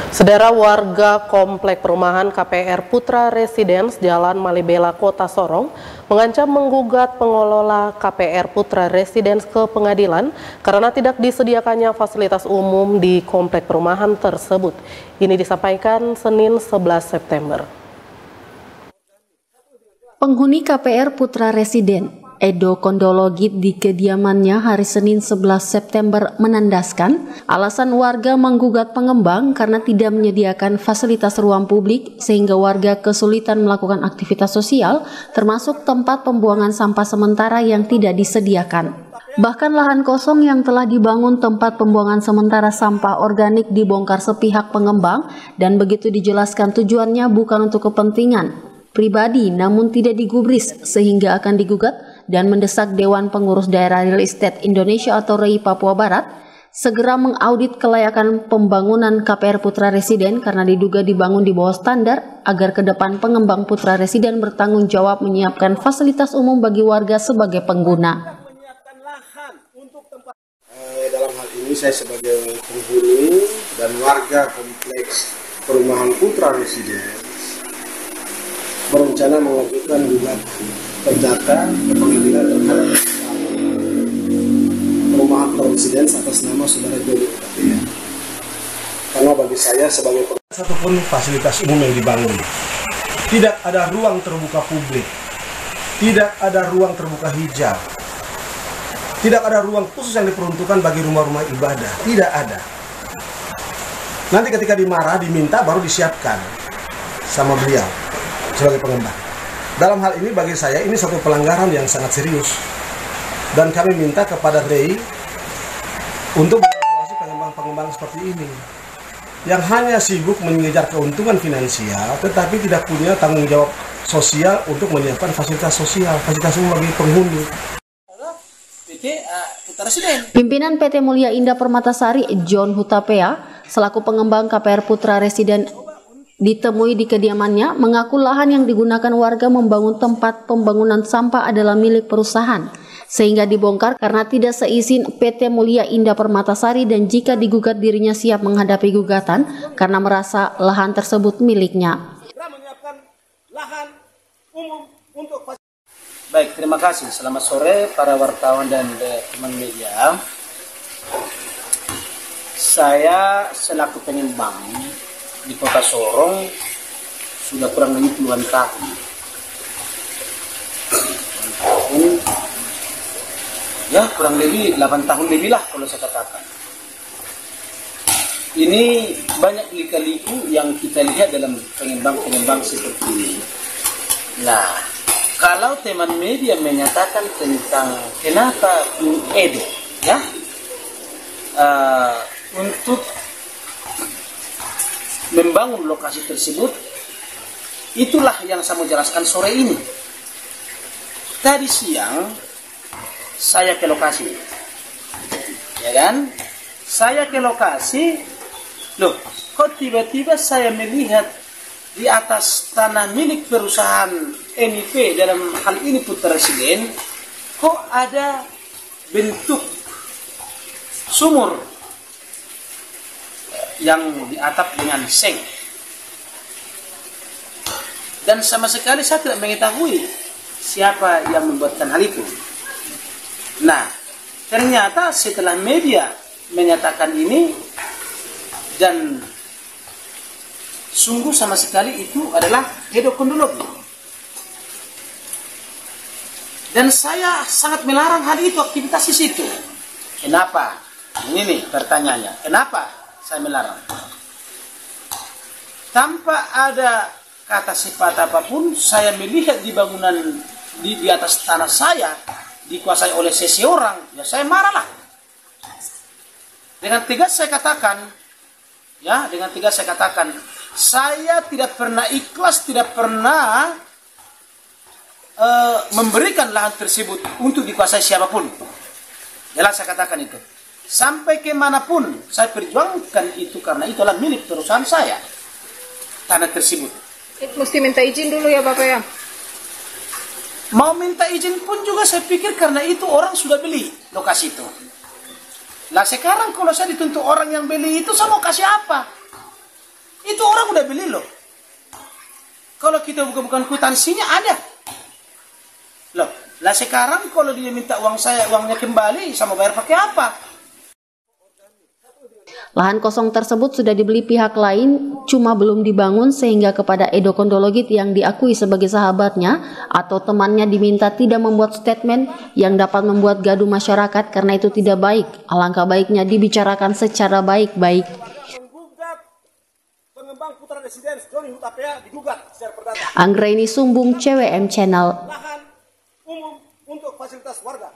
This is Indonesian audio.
Saudara, warga Komplek Perumahan KPR Putra Residence Jalan Malibela, Kota Sorong mengancam menggugat pengelola KPR Putra Residence ke pengadilan karena tidak disediakannya fasilitas umum di komplek perumahan tersebut. Ini disampaikan Senin 11 September. Penghuni KPR Putra Residen Edo Kondologit di kediamannya hari Senin 11 September menandaskan alasan warga menggugat pengembang karena tidak menyediakan fasilitas ruang publik sehingga warga kesulitan melakukan aktivitas sosial termasuk tempat pembuangan sampah sementara yang tidak disediakan. Bahkan lahan kosong yang telah dibangun tempat pembuangan sementara sampah organik dibongkar sepihak pengembang dan begitu dijelaskan tujuannya bukan untuk kepentingan pribadi namun tidak digubris sehingga akan digugat dan mendesak Dewan Pengurus Daerah Real Estate Indonesia atau REI Papua Barat segera mengaudit kelayakan pembangunan KPR Putra Residen karena diduga dibangun di bawah standar agar ke depan pengembang Putra Residen bertanggung jawab menyiapkan fasilitas umum bagi warga sebagai pengguna. Dalam hal ini saya sebagai penghuni dan warga kompleks perumahan Putra Residen berencana mengajukan gugatan perdata ke pengadilan terhadap perumahan Residence atas nama saudara Joni Utapia. Karena bagi saya sebagai satupun fasilitas umum yang dibangun, tidak ada ruang terbuka publik, tidak ada ruang terbuka hijau, tidak ada ruang khusus yang diperuntukkan bagi rumah-rumah ibadah, tidak ada. Nanti ketika diminta baru disiapkan sama beliau sebagai pengembang. Dalam hal ini bagi saya ini satu pelanggaran yang sangat serius dan kami minta kepada REI untuk mengevaluasi pengembang-pengembang seperti ini yang hanya sibuk mengejar keuntungan finansial tetapi tidak punya tanggung jawab sosial untuk menyiapkan fasilitas sosial, fasilitas umum bagi penghuni. Pimpinan PT Mulia Indah Permatasari John Hutapea selaku pengembang KPR Putra Residen ditemui di kediamannya mengaku lahan yang digunakan warga membangun tempat pembangunan sampah adalah milik perusahaan sehingga dibongkar karena tidak seizin PT Mulia Indah Permatasari dan jika digugat dirinya siap menghadapi gugatan karena merasa lahan tersebut miliknya. Baik, terima kasih. Selamat sore para wartawan dan teman media. Saya selaku pengembang di Kota Sorong sudah kurang lebih puluhan tahun. Ya, kurang lebih 8 tahun lebih lah kalau saya katakan. Ini banyak lika-liku yang kita lihat dalam pengembang-pengembang seperti ini. Nah, kalau teman media menyatakan tentang kenapa Bung Edo, ya, untuk membangun lokasi tersebut, itulah yang saya mau jelaskan sore ini. Tadi siang saya ke lokasi, ya kan? Saya ke lokasi, loh, kok tiba-tiba saya melihat di atas tanah milik perusahaan NIP dalam hal ini Putra Residen, kok ada bentuk sumur yang diatap dengan seng, dan sama sekali saya tidak mengetahui siapa yang membuatkan hal itu. Nah, ternyata setelah media menyatakan ini dan sungguh sama sekali itu adalah Edo Kondologit, dan saya sangat melarang hal itu, aktivitas di situ. Kenapa? Ini nih pertanyaannya, kenapa saya melarang? Tanpa ada kata sifat apapun, saya melihat di bangunan di atas tanah saya dikuasai oleh seseorang, ya saya marahlah. Dengan tegas saya katakan, ya, dengan tegas saya katakan, saya tidak pernah ikhlas, tidak pernah memberikan lahan tersebut untuk dikuasai siapapun. Jelas saya katakan itu. Sampai kemanapun saya perjuangkan itu karena itulah milik perusahaan saya, tanah tersebut. Mesti minta izin dulu ya Bapak ya? Mau minta izin pun juga saya pikir karena itu orang sudah beli lokasi itu. Nah sekarang kalau saya dituntut orang yang beli itu, saya mau kasih apa? orang udah beli loh. Kalau kita bukan kwitansinya ada. Loh, lah sekarang kalau dia minta uangnya kembali, sama bayar pakai apa? Lahan kosong tersebut sudah dibeli pihak lain, cuma belum dibangun sehingga kepada Edo Kondologit yang diakui sebagai sahabatnya atau temannya diminta tidak membuat statement yang dapat membuat gaduh masyarakat karena itu tidak baik. Alangkah baiknya dibicarakan secara baik-baik. Menggugat pengembang Putra Residence Johnny Hutapea digugat secara perdata. Anggraini Sumbung, CWM Channel. Lahan umum untuk fasilitas warga.